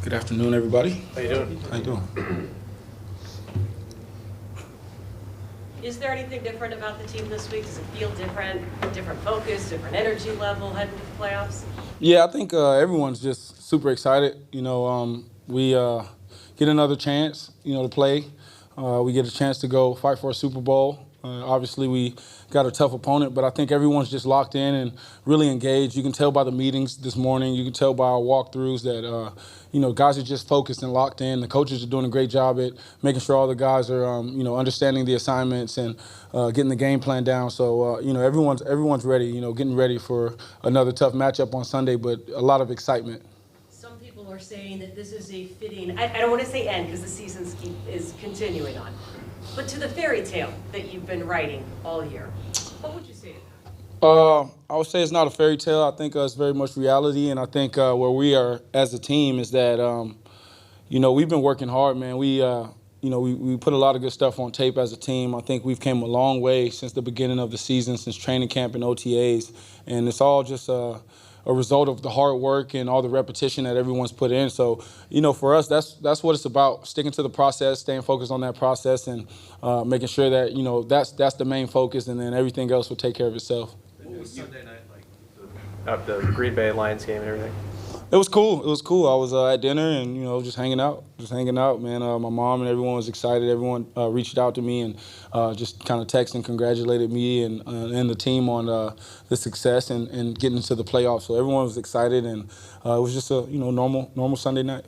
Good afternoon, everybody. How you doing? How you doing? Is there anything different about the team this week? Does it feel different, different focus, different energy level heading to the playoffs? Yeah, I think everyone's just super excited. We get another chance, to play. We get a chance to go fight for a Super Bowl. Obviously, we got a tough opponent, but I think everyone's just locked in and really engaged. You can tell by the meetings this morning. You can tell by our walkthroughs that, guys are just focused and locked in. The coaches are doing a great job at making sure all the guys are, understanding the assignments and getting the game plan down. So, everyone's ready, getting ready for another tough matchup on Sunday, but a lot of excitement. Some people are saying that this is a fitting, I don't want to say end because the season is continuing on, but to the fairy tale that you've been writing all year. What would you say to that? I would say it's not a fairy tale. I think it's very much reality, and I think where we are as a team is that, we've been working hard, man. We put a lot of good stuff on tape as a team. I think we've came a long way since the beginning of the season, since training camp and OTAs, and it's all just a result of the hard work and all the repetition that everyone's put in. So, for us, that's what it's about, sticking to the process, staying focused on that process, and making sure that, that's the main focus, and then everything else will take care of itself. What was Sunday night like? At the Green Bay Lions game and everything? It was cool. I was at dinner and, just hanging out, man. My mom and everyone was excited. Everyone reached out to me and just kind of texted and congratulated me and the team on the success and getting into the playoffs. So everyone was excited, and it was just a normal Sunday night.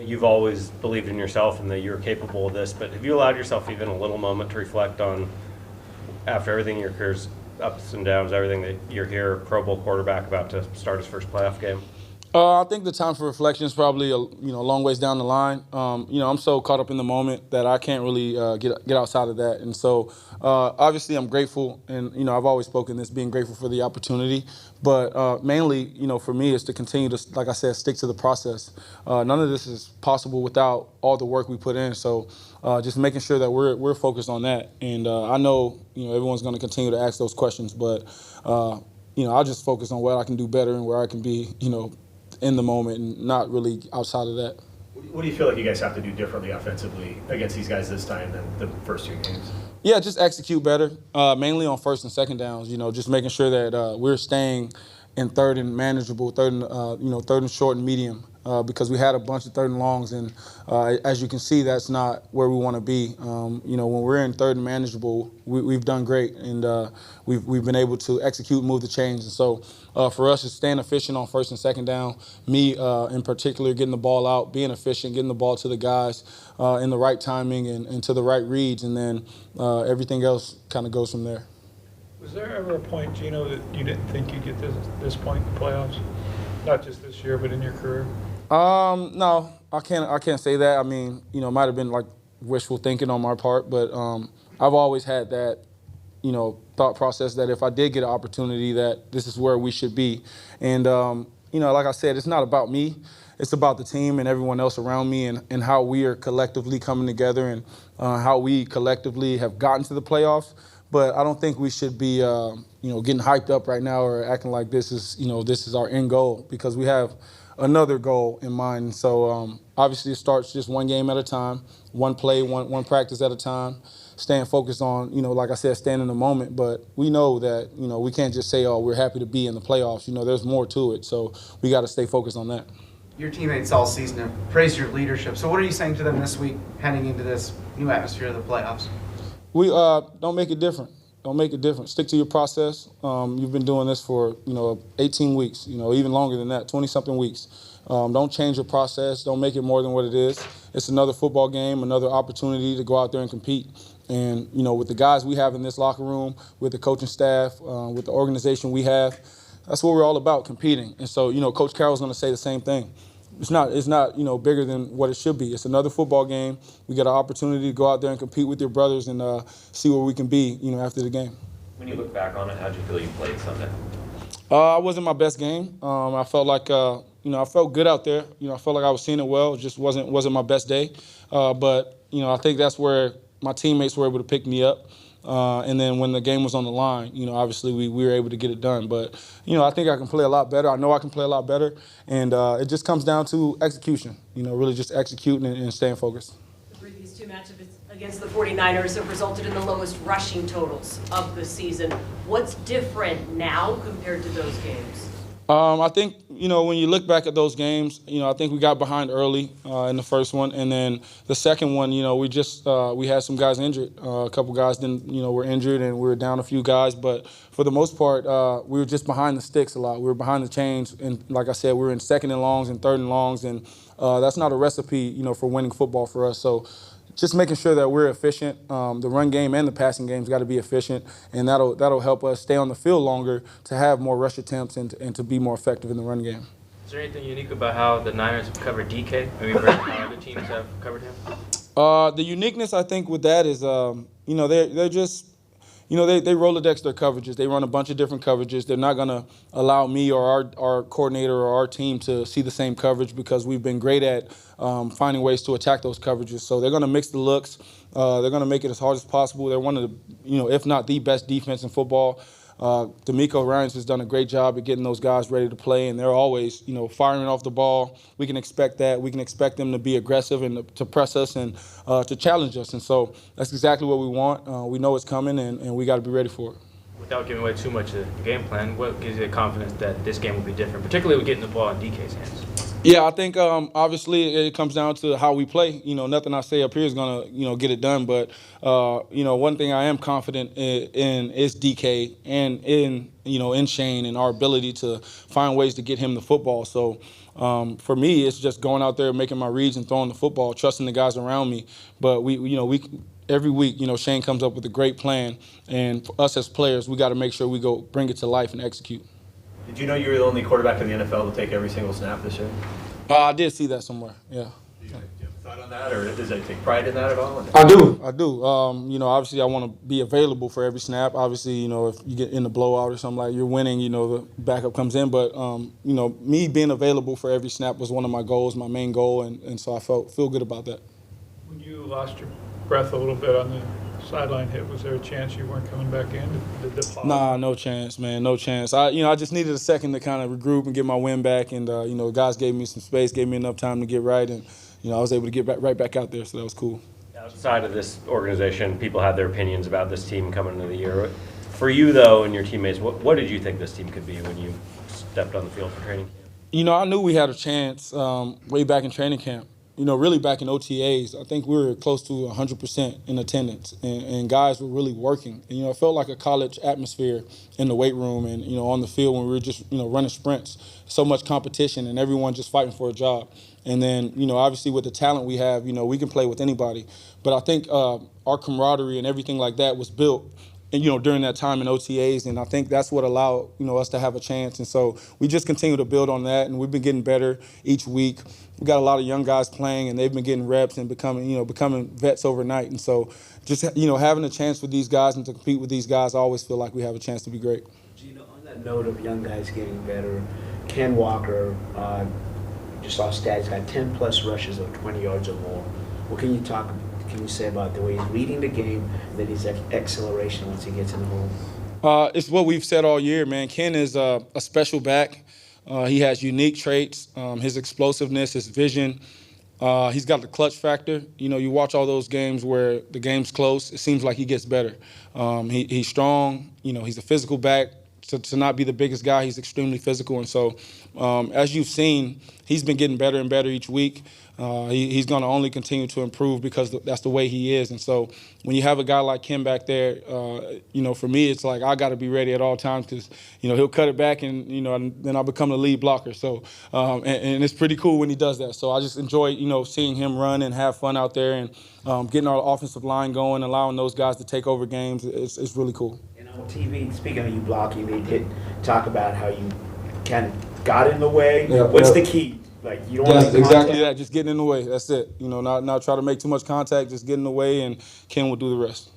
You've always believed in yourself and that you're capable of this, but have you allowed yourself even a little moment to reflect on, after everything your career's ups and downs, everything that you're here, Pro Bowl quarterback about to start his first playoff game? I think the time for reflection is probably a long ways down the line. I'm so caught up in the moment that I can't really get outside of that. And so obviously I'm grateful, and I've always spoken this, being grateful for the opportunity. But mainly, for me, is to continue to, like I said, stick to the process. None of this is possible without all the work we put in. So just making sure that we're focused on that. And I know everyone's going to continue to ask those questions, but I'll just focus on what I can do better and where I can be, in the moment, and not really outside of that. What do you feel like you guys have to do differently offensively against these guys this time than the first two games? Yeah, just execute better, mainly on first and second downs. Just making sure that we're staying in third and manageable, third and short and medium, because we had a bunch of third and longs, and as you can see, that's not where we want to be. When we're in third and manageable, we've done great, and we've been able to execute, move the chains. And so for us, it's staying efficient on first and second down. Me, in particular, getting the ball out, being efficient, getting the ball to the guys in the right timing and to the right reads, and then everything else kind of goes from there. Was there ever a point, Geno, that you didn't think you'd get this point in the playoffs? Not just this year, but in your career? No, I can't say that. I mean, it might have been like wishful thinking on my part, but I've always had that, thought process that if I did get an opportunity, that this is where we should be. And, like I said, it's not about me. It's about the team and everyone else around me, and how we are collectively coming together, and how we collectively have gotten to the playoffs. But I don't think we should be, getting hyped up right now or acting like this is our end goal, because we have another goal in mind. So obviously it starts just one game at a time, one play, one practice at a time, staying focused on, like I said, staying in the moment. But we know that, we can't just say, oh, we're happy to be in the playoffs. There's more to it. So we got to stay focused on that. Your teammates all season have praised your leadership. So what are you saying to them this week heading into this new atmosphere of the playoffs? We don't make it different. Don't make it different. Stick to your process. You've been doing this for 18 weeks, even longer than that, 20-something weeks. Don't change your process. Don't make it more than what it is. It's another football game, another opportunity to go out there and compete. And with the guys we have in this locker room, with the coaching staff, with the organization we have, that's what we're all about, competing. And so Coach Carroll's going to say the same thing. It's not bigger than what it should be. It's another football game. We got an opportunity to go out there and compete with your brothers and see where we can be, after the game. When you look back on it, how did you feel you played Sunday? I wasn't my best game. I felt like, I felt good out there. I felt like I was seeing it well. It just wasn't my best day. But I think that's where my teammates were able to pick me up. And then when the game was on the line, obviously we were able to get it done. But, I think I can play a lot better. I know I can play a lot better. And it just comes down to execution, really just executing and staying focused. The previous two matchups against the 49ers have resulted in the lowest rushing totals of the season. What's different now compared to those games? I think, when you look back at those games, I think we got behind early in the first one. And then the second one, we had some guys injured. A couple guys were injured and we were down a few guys. But for the most part, we were just behind the sticks a lot. We were behind the chains. And like I said, we were in second and longs and third and longs. And that's not a recipe, for winning football for us. So just making sure that we're efficient. The run game and the passing game's got to be efficient, and that'll help us stay on the field longer to have more rush attempts and to be more effective in the run game. Is there anything unique about how the Niners have covered DK? Maybe versus how other teams have covered him? The uniqueness I think with that is, they're just. They Rolodex their coverages. They run a bunch of different coverages. They're not going to allow me or our coordinator or our team to see the same coverage because we've been great at finding ways to attack those coverages. So they're going to mix the looks. They're going to make it as hard as possible. They're one of the, if not the best defense in football. D'Amico Ryans has done a great job at getting those guys ready to play, and they're always, firing off the ball. We can expect that. We can expect them to be aggressive and to press us and to challenge us. And so that's exactly what we want. We know it's coming, and we got to be ready for it. Without giving away too much of the game plan, what gives you the confidence that this game will be different, particularly with getting the ball in DK's hands? Yeah, I think obviously it comes down to how we play. Nothing I say up here is going to, get it done. But, one thing I am confident in is DK and in Shane and our ability to find ways to get him the football. So for me, it's just going out there, making my reads and throwing the football, trusting the guys around me. But every week, Shane comes up with a great plan. And for us as players, we got to make sure we go bring it to life and execute. Did you know you were the only quarterback in the NFL to take every single snap this year? I did see that somewhere, yeah. Do you have a thought on that, or does it take pride in that at all? I do. Obviously I want to be available for every snap. Obviously, if you get in the blowout or something like you're winning, the backup comes in. But, me being available for every snap was one of my goals, my main goal, and so I feel good about that. When you lost your breath a little bit on the sideline hit, was there a chance you weren't coming back in? Did the pause? Nah, no chance, man, no chance. I just needed a second to kind of regroup and get my wind back, and guys gave me some space, gave me enough time to get right, and I was able to get right back out there, so that was cool. Outside of this organization, people have their opinions about this team coming into the year. For you, though, and your teammates, what did you think this team could be when you stepped on the field for training camp? I knew we had a chance way back in training camp. Really back in OTAs, I think we were close to 100% in attendance, and guys were really working. And, it felt like a college atmosphere in the weight room and, on the field when we were just, running sprints. So much competition and everyone just fighting for a job. And then, obviously with the talent we have, we can play with anybody. But I think our camaraderie and everything like that was built during that time in OTAs, and I think that's what allowed, us to have a chance. And so we just continue to build on that, and we've been getting better each week. We got a lot of young guys playing, and they've been getting reps and becoming vets overnight. And so just, having a chance with these guys and to compete with these guys, I always feel like we have a chance to be great. Geno, on that note of young guys getting better, Ken Walker, just saw stats, he's got 10-plus rushes of 20 yards or more. What can you say about the way he's reading the game and then his acceleration once he gets in the hole? It's what we've said all year, man. Ken is a special back. He has unique traits, his explosiveness, his vision. He's got the clutch factor. You watch all those games where the game's close, it seems like he gets better. He's strong. He's a physical back. To not be the biggest guy, he's extremely physical. And so, as you've seen, he's been getting better and better each week. He's going to only continue to improve because that's the way he is. And so when you have a guy like Kim back there, for me, it's like I got to be ready at all times because, he'll cut it back and, then I'll become the lead blocker. So, and it's pretty cool when he does that. So I just enjoy, seeing him run and have fun out there and getting our offensive line going, allowing those guys to take over games. It's really cool. And on TV, speaking of you blocking, they did talk about how you kind of got in the way. Yeah, What's the key? Like, you don't want to exactly that. Just getting in the way. That's it. Not try to make too much contact. Just get in the way, and Ken will do the rest.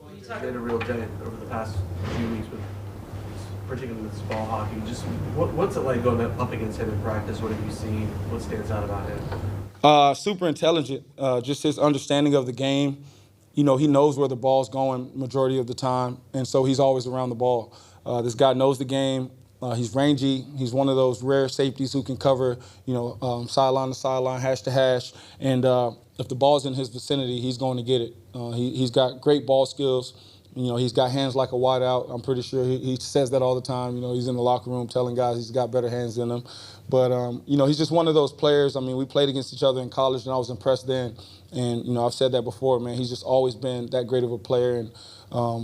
Well, you had a real day over the past few weeks, particularly with ball hockey. Just what's it like going up against him in practice? What have you seen? What stands out about him? Super intelligent. Just his understanding of the game. he knows where the ball's going majority of the time, and so he's always around the ball. This guy knows the game. He's rangy. He's one of those rare safeties who can cover, sideline to sideline, hash to hash. And if the ball's in his vicinity, he's going to get it. He's got great ball skills. He's got hands like a wideout. I'm pretty sure he says that all the time. He's in the locker room telling guys he's got better hands than them. But, he's just one of those players. I mean, we played against each other in college, and I was impressed then. And, I've said that before, man. He's just always been that great of a player and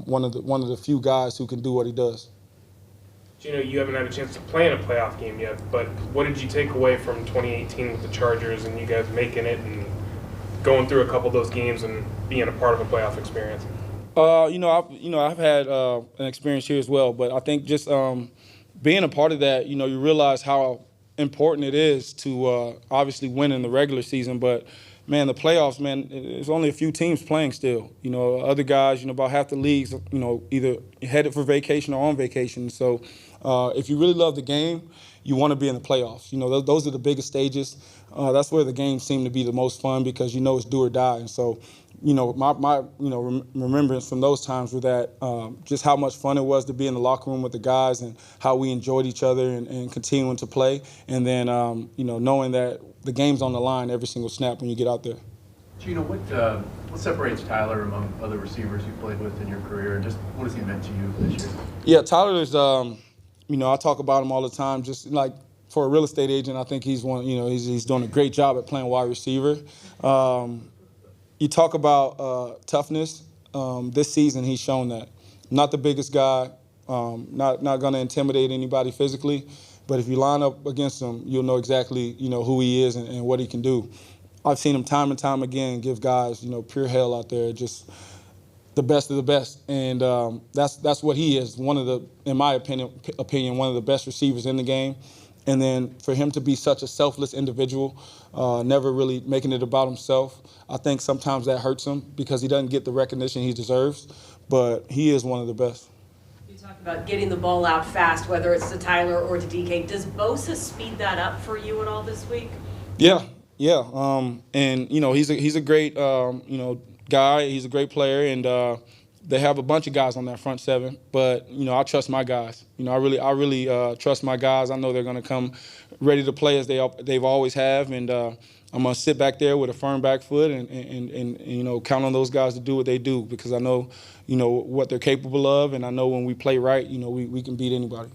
one of the few guys who can do what he does. You haven't had a chance to play in a playoff game yet, but what did you take away from 2018 with the Chargers and you guys making it and going through a couple of those games and being a part of a playoff experience? I've had an experience here as well, but I think just being a part of that, you realize how important it is to obviously win in the regular season, but man, the playoffs, man, there's only a few teams playing still. Other guys, about half the leagues, either headed for vacation or on vacation. So if you really love the game, you want to be in the playoffs. Those are the biggest stages. That's where the games seem to be the most fun because it's do or die. And so, my remembrance from those times were that just how much fun it was to be in the locker room with the guys and how we enjoyed each other and continuing to play. And then, knowing that the game's on the line every single snap when you get out there. Geno, what separates Tyler among other receivers you've played with in your career, and just what has he meant to you this year? Yeah, Tyler is, I talk about him all the time. Just like for a real estate agent, I think he's one. He's doing a great job at playing wide receiver. You talk about toughness. This season, he's shown that. Not the biggest guy. Not going to intimidate anybody physically. But if you line up against him, you'll know exactly, who he is and what he can do. I've seen him time and time again give guys, pure hell out there, just the best of the best. And that's what he is. In my opinion, one of the best receivers in the game. And then for him to be such a selfless individual, never really making it about himself, I think sometimes that hurts him because he doesn't get the recognition he deserves. But he is one of the best. Talk about getting the ball out fast, whether it's to Tyler or to DK. Does Bosa speed that up for you at all this week? Yeah. And he's a great guy. He's a great player, and they have a bunch of guys on that front seven. But I trust my guys. I really trust my guys. I know they're going to come ready to play as they've always have, and I'm going to sit back there with a firm back foot and count on those guys to do what they do because I know what they're capable of, and I know when we play right, we can beat anybody.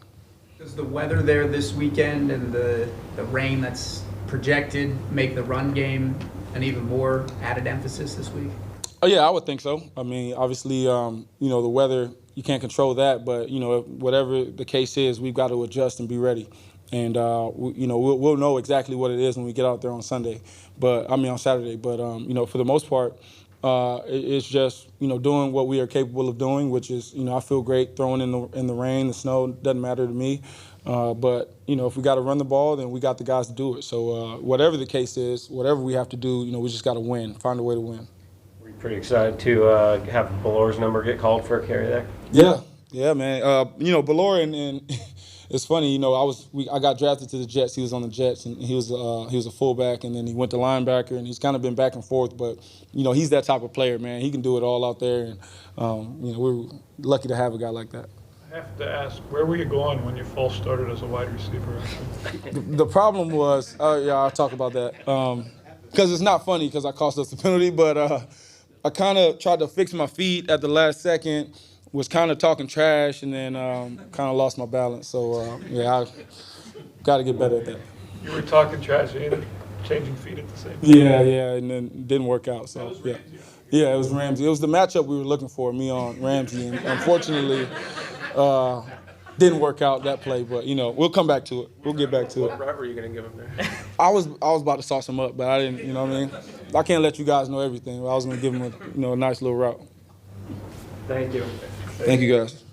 Does the weather there this weekend and the rain that's projected make the run game an even more added emphasis this week? Oh, yeah, I would think so. I mean, obviously, the weather, you can't control that, but, whatever the case is, we've got to adjust and be ready. And, we'll know exactly what it is when we get out there on Saturday. But, for the most part, it's just, doing what we are capable of doing, which is, I feel great throwing in the rain, the snow, doesn't matter to me. But, if we got to run the ball, then we got the guys to do it. So whatever the case is, whatever we have to do, we just got to win, find a way to win. We're pretty excited to have Ballor's number get called for a carry there. Yeah, man. Ballor and it's funny, I got drafted to the Jets. He was on the Jets, and he was a fullback, and then he went to linebacker, and he's kind of been back and forth. But he's that type of player, man. He can do it all out there, and we're lucky to have a guy like that. I have to ask, where were you going when you false started as a wide receiver? The problem was, I'll talk about that because it's not funny because I cost us the penalty, but I kind of tried to fix my feet at the last second. Was kind of talking trash and then kind of lost my balance. So, I got to get better at that. You were talking trash and changing feet at the same time. Yeah, and then it didn't work out. So, yeah, it was Ramsey. It was the matchup we were looking for, me on Ramsey. And unfortunately, didn't work out that play. But, we'll come back to it. We'll get back to it. What route were you going to give him there? I was about to sauce him up, but I didn't, you know what I mean? I can't let you guys know everything. I was going to give him a nice little route. Thank you. Thank you, guys.